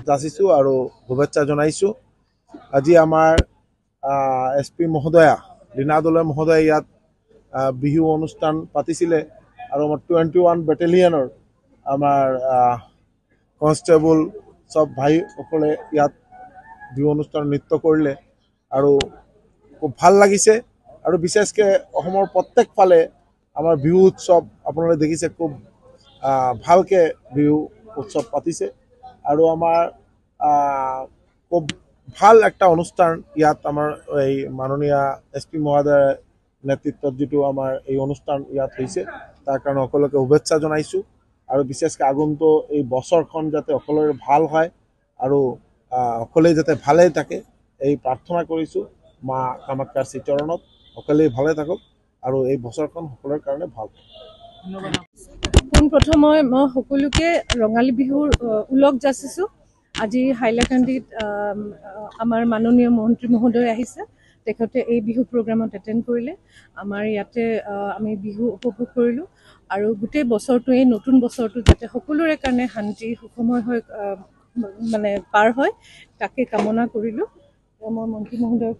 যাচিছোঁ আৰু শুভেচ্ছা জনাইছোঁ। আজি আমাৰ SP মহোদয়া ৰীণা দলে মহোদয়ে ইয়াত বিহু অনুষ্ঠান পাতিছিলে আৰু আমাৰ 21 বেটেলিয়নৰ আমাৰ কনষ্টেবল সব ভাইসকলে ইয়াত বিহু অনুষ্ঠান নৃত্য কৰিলে আৰু খুব ভাল লাগিছে। আৰু বিশেষকৈ অসমৰ প্ৰত্যেক ফালে আমাৰ বিহু উৎসৱ আপোনালোকে দেখিছে খুব ভালকৈ বিহু উৎসৱ পাতিছে আৰু আমাৰ খুব ভাল একটা অনুষ্ঠান ইয়াত আমাৰ এই মাননীয় SP মহোদয়ৰ নেতৃত্বত যেটো আমাৰ এই অনুষ্ঠান ইয়াত হৈছে তাৰ কাৰণে সকলোকে শুভেচ্ছা জনাইছোঁ আৰু বিশেষকৈ আগন্তুক এই বছৰখন যাতে সকলোৰে ভাল হয় আৰু সকলোৱে যাতে ভালে থাকে এই প্ৰাৰ্থনা কৰিছোঁ মা কামাখ্যাৰ শ্ৰীচৰণত সকলোৱে ভালে থাকক আৰু এই বছৰখন সকলোৰে কাৰণে ভাল। পোনপ্ৰথমে মই সকলোকে ৰঙালী বিহুৰ উলগ যাচিছোঁ। আজি হাইলাকান্দিত আমাৰ মাননীয় মন্ত্ৰী মহোদয় আহিছে, তেখেতে এই বিহু প্ৰগ্ৰামত এটেণ্ড কৰিলে। আমাৰ ইয়াতে আমি বিহু উপভোগ কৰিলোঁ আৰু গোটেই বছৰটো এই নতুন বছৰটো যাতে সকলোৰে কাৰণে শান্তি সুখময় হৈ মানে পাৰ হয় তাকে কামনা কৰিলোঁ। মই মন্ত্ৰী মহোদয়ক